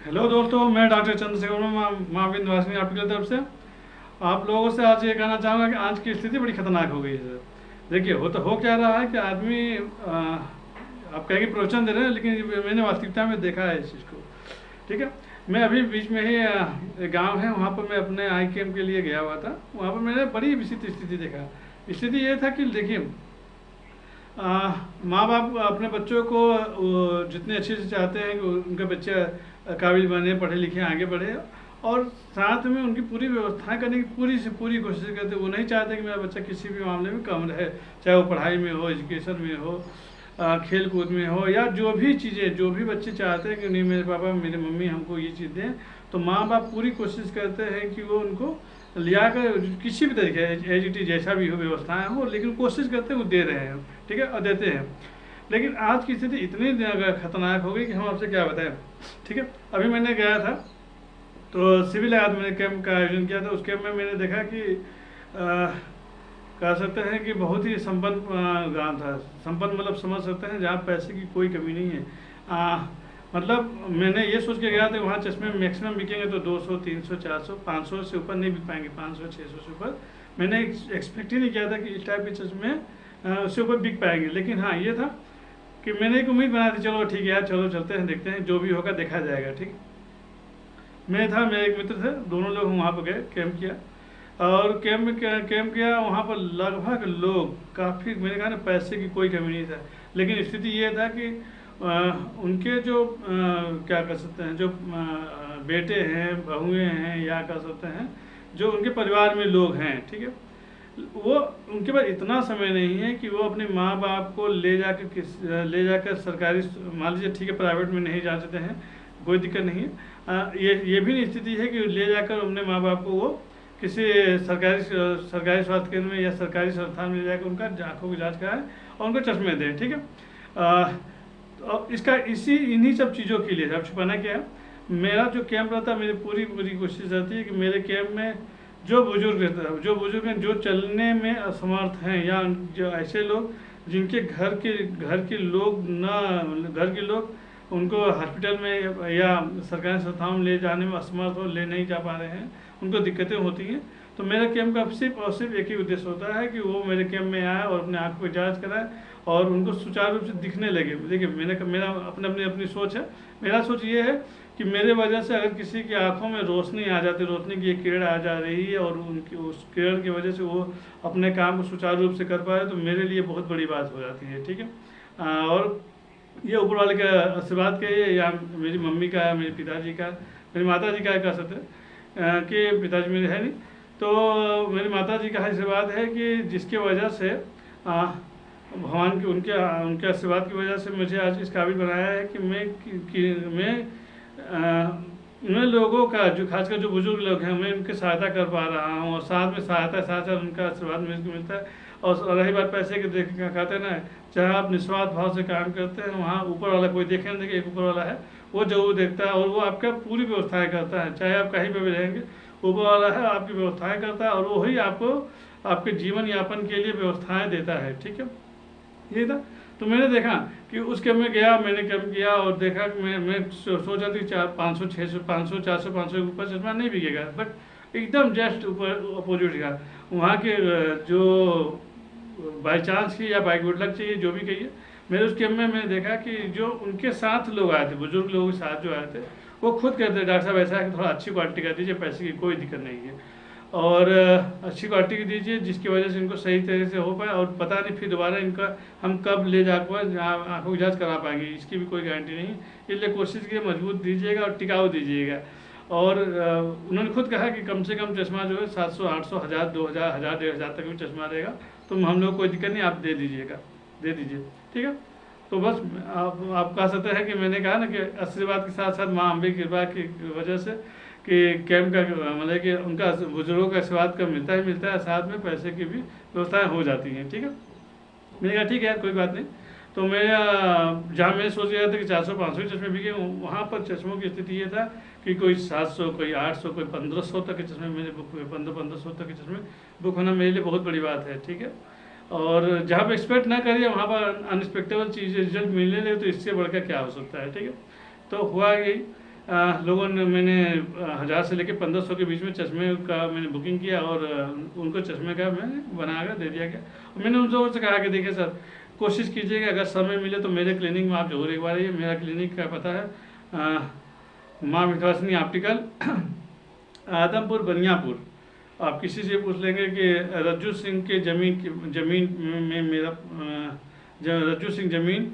Hello दोस्तों, मैं doctor Chandrashekhar माँ विंध्यवासिनी आपकी तरफ से आप लोगों से आज ये कहना चाहूँगा कि आज की स्थिति बड़ी खतरनाक हो गई है सर। देखिए, हो क्या रहा है कि आदमी आप कहेंगे प्रवचन दे रहे हैं, लेकिन मैंने वास्तविकता में देखा है इस चीज़ को। ठीक है। मैं अभी बीच में ही एक गाँव है, वहाँ पर मैं अपने आई कैम्प के लिए गया हुआ था। वहाँ पर मैंने बड़ी विचित्र स्थिति देखा। स्थिति ये था कि देखिए, माँ बाप अपने बच्चों को जितने अच्छे से चाहते हैं कि उनका बच्चा काबिल बने, पढ़े लिखे, आगे बढ़े, और साथ में उनकी पूरी व्यवस्थाएं करने की पूरी से पूरी कोशिश करते हैं। वो नहीं चाहते कि मेरा बच्चा किसी भी मामले में कम रहे, चाहे वो पढ़ाई में हो, एजुकेशन में हो, खेल कूद में हो, या जो भी चीज़ें जो भी बच्चे चाहते हैं कि नहीं मेरे पापा मेरी मम्मी हमको ये चीज़ दें, तो माँ बाप पूरी कोशिश करते हैं कि वो उनको लिया कर किसी भी तरीके एच टी जैसा भी हो व्यवस्थाएं हो, लेकिन कोशिश करते हैं वो दे रहे हैं। ठीक है, और देते हैं। लेकिन आज की स्थिति इतनी खतरनाक हो गई कि हम आपसे क्या बताएं। ठीक है। अभी मैंने गया था तो सिविल आयत मैंने कैंप का आयोजन किया था। उस कैंप में मैंने देखा कि कह सकते हैं कि बहुत ही संपन्न गांव था। संपन्न मतलब समझ सकते हैं जहाँ पैसे की कोई कमी नहीं है। मतलब मैंने ये सोच के गया था वहाँ चश्मे मैक्सिमम बिकेंगे तो 200, 300, 400, 500 से ऊपर नहीं बिक पाएंगे। 500, 600 से ऊपर मैंने एक्सपेक्ट ही नहीं किया था कि इस टाइप के चश्मे उससे ऊपर बिक पाएंगे। लेकिन हाँ, ये था कि मैंने एक उम्मीद बना दी, चलो ठीक है यार, चलो चलते हैं, देखते हैं, जो भी होगा देखा जाएगा। ठीक। मैं था, मेरे एक मित्र थे, दोनों लोग वहाँ पर गए, कैंप किया। और कैंप किया वहाँ पर लगभग लोग काफ़ी, मैंने कहा ना पैसे की कोई कमी नहीं था। लेकिन स्थिति ये था कि उनके जो क्या कर सकते हैं, जो बेटे हैं, बहुएँ हैं, या कह सकते हैं जो उनके परिवार में लोग हैं, ठीक है, वो उनके पास इतना समय नहीं है कि वो अपने माँ बाप को ले जाकर सरकारी, मान लीजिए ठीक है प्राइवेट में नहीं जा सकते हैं, कोई दिक्कत नहीं है। ये भी स्थिति है कि ले जाकर अपने माँ बाप को वो किसी सरकारी स्वास्थ्य केंद्र में या सरकारी संस्थान में ले जाकर उनका आँखों की जाँच कराएं और उनको चश्मे दें। ठीक है। तो इसका इन्हीं सब चीज़ों के लिए अब छुपाना क्या है, मेरा जो कैंप रहता है, मेरी पूरी पूरी कोशिश रहती है कि मेरे कैंप में जो बुजुर्ग हैं, जो चलने में असमर्थ हैं, या जो ऐसे लोग जिनके घर के लोग उनको हॉस्पिटल में या सरकारी संस्थाओं में ले जाने में असमर्थ हो, ले नहीं जा पा रहे हैं, उनको दिक्कतें होती हैं, तो मेरे कैंप का सिर्फ और सिर्फ एक ही उद्देश्य होता है कि वो मेरे कैंप में आए और अपने आँखों की जाँच कराए और उनको सुचारू रूप से दिखने लगे। देखिए, मेरा अपनी सोच है। मेरा सोच ये है कि मेरे वजह से अगर किसी की आंखों में रोशनी आ जाती, रोशनी की एक किरण आ जा रही है और उनकी उस किरण की वजह से वो अपने काम को सुचारू रूप से कर पा रहे, तो मेरे लिए बहुत बड़ी बात हो जाती है। ठीक है। और ये ऊपर वाले का आशीर्वाद कहिए, या मेरी मम्मी का, मेरे पिताजी का, मेरी माता जी का कह सकते हैं कि पिताजी मेरे है नहीं, तो मेरी माता जी का आशीर्वाद है कि जिसकी वजह से भगवान के उनके आशीर्वाद की वजह से मुझे आज इस काबिल बनाया है कि मैं उन लोगों का, जो खासकर जो बुजुर्ग लोग हैं, मैं उनकी सहायता कर पा रहा हूँ, और साथ में सहायता साथ साथ उनका आशीर्वाद मुझे मिलता है। और रही बात पैसे की, कहते हैं ना, चाहे आप निस्वार्थ भाव से काम करते हैं, वहाँ ऊपर वाला कोई देखे ना देखे, एक ऊपर वाला है, वो जरूर देखता है और वो आपका पूरी व्यवस्थाएं करता है। चाहे आप कहीं पर भी रहेंगे, ऊपर वाला है, आपकी व्यवस्थाएं करता है, और वही आपको आपके जीवन यापन के लिए व्यवस्थाएं देता है। ठीक है, यही था। तो मैंने देखा कि उस कैंप में गया, मैंने कैंप किया और देखा कि मैं सोचा था कि 500, 600, 500, 400, 500 के ऊपर चश्मा नहीं बिकेगा, बट एकदम जस्ट ऊपर अपोजिट का वहाँ के जो बाई चांस की या बाई गुड लक चाहिए, जो भी कहिए, मेरे उस कैंप में मैंने देखा कि जो उनके साथ लोग आए थे, बुजुर्ग लोगों के साथ जो आए थे, वो खुद कहते डॉक्टर साहब ऐसा है कि थोड़ा अच्छी क्वालिटी का दीजिए, पैसे की कोई दिक्कत नहीं है, और अच्छी क्वालिटी की दीजिए जिसकी वजह से इनको सही तरीके से हो पाए, और पता नहीं फिर दोबारा इनका हम कब ले जाकर आँखों की जाँच करा पाएंगे, इसकी भी कोई गारंटी नहीं। इसलिए कोशिश कीजिए मजबूत दीजिएगा और टिकाऊ दीजिएगा। और उन्होंने खुद कहा कि कम से कम चश्मा जो है 700, 800, 1000, 2000, 1000, 1500 तक भी चश्मा रहेगा, तो हम लोग कोई दिक्कत नहीं, आप दे दीजिए। ठीक है। तो बस आप कह सकते हैं कि मैंने कहा ना कि आशीर्वाद के साथ साथ माँ अम्बे की कृपा की वजह से कि कैंप का मतलब कि उनका बुजुर्गों का आशीर्वाद का मिलता है, साथ में पैसे की भी व्यवस्थाएं हो जाती हैं। ठीक है। मैंने कहा ठीक है यार, कोई बात नहीं। तो मैं जहाँ मैं सोच रहा था कि 400, 500 चश्मे बिके, वहाँ पर चश्मों की स्थिति ये था कि कोई 700, कोई 800, कोई 1500 तक के चश्मे मेरे बुक हुए। 1500 तक के चश्मे बुक होना मेरे लिए बहुत बड़ी बात है। ठीक है। और जहाँ पर एक्सपेक्ट ना करिए वहाँ पर अनएक्सपेक्टेबल चीज़ रिजल्ट मिलने लगे, तो इससे बढ़कर क्या हो सकता है। ठीक है। तो हुआ यही लोगों ने, मैंने 1000 से लेकर 1500 के बीच में चश्मे का मैंने बुकिंग किया और उनको चश्मे का मैंने बना कर दे दिया गया। और मैंने उन लोगों से कहा कि देखिए सर, कोशिश कीजिएगा अगर समय मिले तो मेरे क्लिनिक में आप जरूर एक बार आइए। मेरा क्लिनिक का पता है माँ विंध्यवासिनी ऑप्टिकल, आदमपुर बनियापुर। आप किसी से पूछ लेंगे कि रज्जू सिंह के ज़मीन में मेरा रज्जू सिंह ज़मीन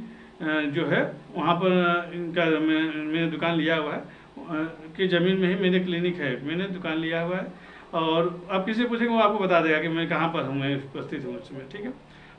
जो है वहाँ पर इनका मैंने दुकान लिया हुआ है कि ज़मीन में ही मेरे क्लिनिक है, मैंने दुकान लिया हुआ है। और आप किसी से पूछेंगे वो आपको बता देगा कि मैं कहाँ पर हूँ, मैं उपस्थित हूँ उसमें। ठीक है,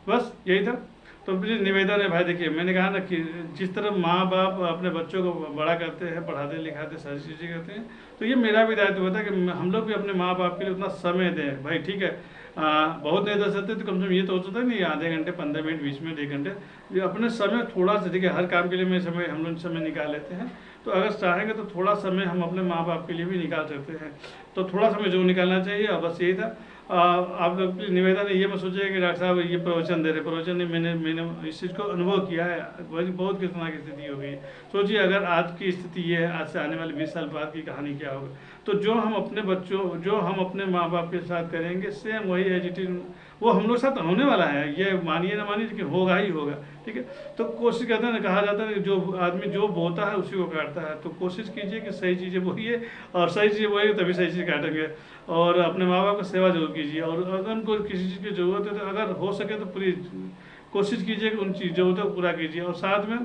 बस यही था। तो प्लीज़ निवेदन है भाई, देखिए मैंने कहा ना कि जिस तरह माँ बाप अपने बच्चों को बड़ा करते हैं, पढ़ाते लिखाते सारी चीज़ें करते हैं, तो ये मेरा भी दायित्व होता है कि हम लोग भी अपने माँ बाप के लिए उतना समय दें भाई। ठीक है, बहुत नहीं दे सकते तो कम से कम ये तो हो सकता है नहीं, आधे घंटे 15 मिनट 20 मिनट 1 घंटे ये अपने समय थोड़ा सा, ठीक है, हर काम के लिए हम लोग समय निकाल लेते हैं। तो अगर चाहेंगे तो थोड़ा समय हम अपने माँ बाप के लिए भी निकाल सकते हैं, तो थोड़ा समय जो निकालना चाहिए। और बस यही था। आप लोग निवेदन है, ये मत सोचिए कि डॉक्टर साहब ये प्रवचन दे रहे, प्रवचन नहीं, मैंने इस चीज़ को अनुभव किया है। बहुत कितना की स्थिति हो गई। सोचिए अगर आज की स्थिति ये है, आज से आने वाले 20 साल बाद की कहानी क्या होगा। तो जो हम अपने बच्चों, जो हम अपने माँ बाप के साथ करेंगे, सेम वही एज इट इज वो हम लोग साथ होने वाला है। ये मानिए ना मानिए, लेकिन होगा ही होगा। ठीक है, तो कोशिश करते हैं ना, कहा जाता है जो आदमी जो बोता है उसी को काटता है। तो कोशिश कीजिए कि सही चीज़ें बोइए और सही चीज़ें बोइए तभी सही चीज़ काटेंगे। और अपने माँ बाप की सेवा जरूर कीजिए। और अगर उनको किसी चीज़ की ज़रूरत है तो अगर हो सके तो पूरी कोशिश कीजिए कि उन ज़रूरतों को पूरा कीजिए। और साथ में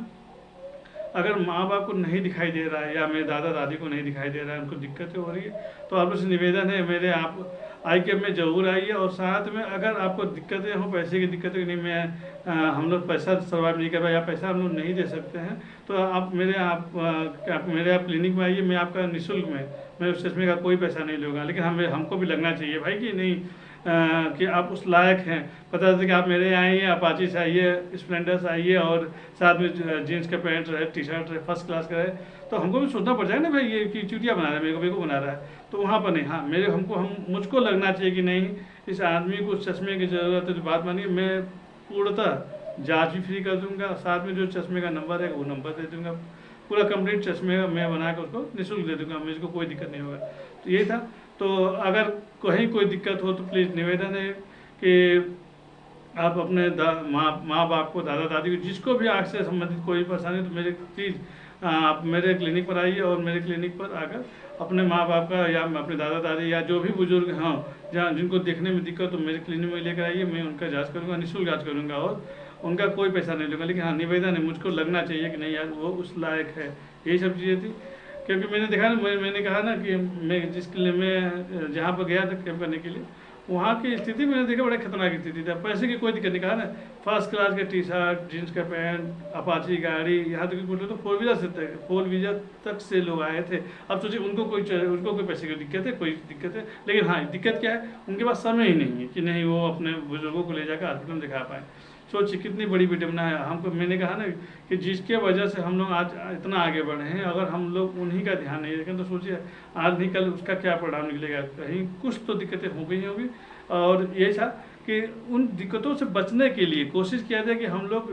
अगर माँ बाप को नहीं दिखाई दे रहा है या मेरे दादा दादी को नहीं दिखाई दे रहा है, उनको दिक्कतें हो रही है, तो आप लोग से निवेदन है मेरे, आप आई कैम्प में ज़रूर आइए। और साथ में अगर आपको दिक्कतें हो, पैसे की दिक्कतें नहीं, हम लोग पैसा सर्वाइव नहीं कर पाए या पैसा हम लोग नहीं दे सकते हैं, तो आप मेरे क्लिनिक में आइए। मैं आपका निःशुल्क में, मैं उस चश्मे का कोई पैसा नहीं लूँगा, लेकिन हमको भी लगना चाहिए भाई कि नहीं कि आप उस लायक हैं। पता चलता कि आप मेरे यहाँ आइए, अपाची से आइए, स्प्लेंडर से आइए और साथ में जीन्स का पैंट रहे, टी शर्ट रहे, फर्स्ट क्लास का रहे, तो हमको भी सोचना पड़ जाएगा ना भाई ये कि चुटिया बना रहा है, मेरे को बना रहा है। तो वहाँ पर नहीं, हाँ मुझको लगना चाहिए कि नहीं इस आदमी को चश्मे की ज़रूरत है। तो बात मानिए, मैं पूर्णतः जाँच भी फ्री कर दूँगा, साथ में जो चश्मे का नंबर है वो नंबर दे दूँगा, पूरा कंप्लीट चश्मे का मैं बना कर उसको निःशुल्क दे दूँगा, मुझको कोई दिक्कत नहीं होगा। तो यही था। तो अगर कहीं कोई दिक्कत हो तो प्लीज़ निवेदन है कि आप अपने माँ बाप को, दादा दादी को, जिसको भी आँख से संबंधित कोई परेशानी, तो मेरे प्लीज़ आप मेरे क्लिनिक पर आइए और मेरे क्लिनिक पर आकर अपने माँ बाप का या अपने दादा दादी या जो भी बुजुर्ग हों जहाँ जिनको देखने में दिक्कत, तो मेरे क्लिनिक में लेकर आइए। मैं उनका जाँच करूँगा, निःशुल्क जाँच करूँगा और उनका कोई पैसा नहीं लूँगा। लेकिन हाँ, निवेदन है, मुझको लगना चाहिए कि नहीं यार वो उस लायक है। यही सब चीज़ें थी। क्योंकि मैंने देखा ना, मैंने कहा ना कि मैं जिसके लिए मैं जहाँ पर गया था कैंप करने के लिए, वहाँ की स्थिति मैंने देखा बड़े खतरनाक स्थिति थी। पैसे की कोई दिक्कत नहीं, कहा ना फर्स्ट क्लास के टी शर्ट, जीन्स का पैंट, अपाची गाड़ी, यहाँ तक बोले तो 4 व्हीलर तक से लोग आए थे। अब सोचिए उनको कोई पैसे की दिक्कत है, कोई दिक्कत है, लेकिन हाँ दिक्कत क्या है, उनके पास समय ही नहीं है कि नहीं वो अपने बुजुर्गों को ले जाकर हॉस्पिटल में दिखा पाए। सोचिए कितनी बड़ी विडम्बना है। हमको, मैंने कहा ना कि जिसके वजह से हम लोग आज इतना आगे बढ़े हैं, अगर हम लोग उन्हीं का ध्यान नहीं रखें तो सोचिए आज नहीं कल उसका क्या परिणाम निकलेगा। कहीं कुछ तो दिक्कतें हो गई होंगी। और ये था कि उन दिक्कतों से बचने के लिए कोशिश किया जाए कि हम लोग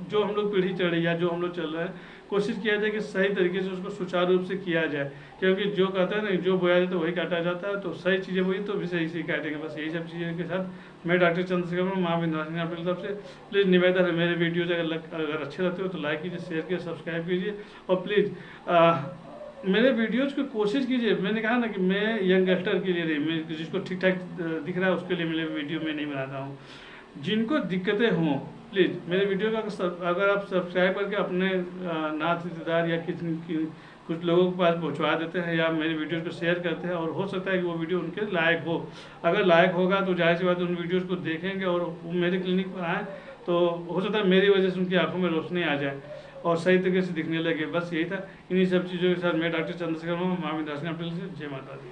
जो हम लोग पीढ़ी चढ़ रही है, जो हम लोग चल रहे हैं, कोशिश किया जाए कि सही तरीके से उसको सुचारू रूप से किया जाए। क्योंकि जो कहते हैं ना, जो बोया जाता है वही काटा जाता है। तो सही चीज़ें वही तो भी सही काटेंगे। बस यही सब चीज़ों के साथ मैं डॉक्टर चंद्रशेखर माँ विंध्यवासिनी अपनी तरफ से प्लीज़ निवेदन है, मेरे वीडियोज अगर अच्छे लगते हो तो लाइक कीजिए, शेयर कीजिए, सब्सक्राइब कीजिए और प्लीज़ मेरे वीडियोज़ को कोशिश कीजिए। मैंने कहा ना कि मैं यंगस्टर के लिए नहीं, मैं जिसको ठीक ठाक दिख रहा है उसके लिए मेरे वीडियो में नहीं बनाता हूँ। जिनको दिक्कतें हों प्लीज़ मेरे वीडियो का अगर आप सब्सक्राइब करके अपने नात रिश्तेदार या कुछ लोगों के पास पहुंचवा देते हैं या मेरे वीडियो को शेयर करते हैं, और हो सकता है कि वो वीडियो उनके लायक हो। अगर लायक होगा तो जाहिर सी बात है उन वीडियोज़ को देखेंगे और वो मेरे क्लिनिक पर आएँ, तो हो सकता है मेरी वजह से उनकी आंखों में रोशनी आ जाए और सही तरीके से दिखने लगे। बस यही था। इन्हीं सब चीज़ों के साथ मैं डॉक्टर चंद्रशेखर माँ विंध्यवासिनी अपील से जय माता दी।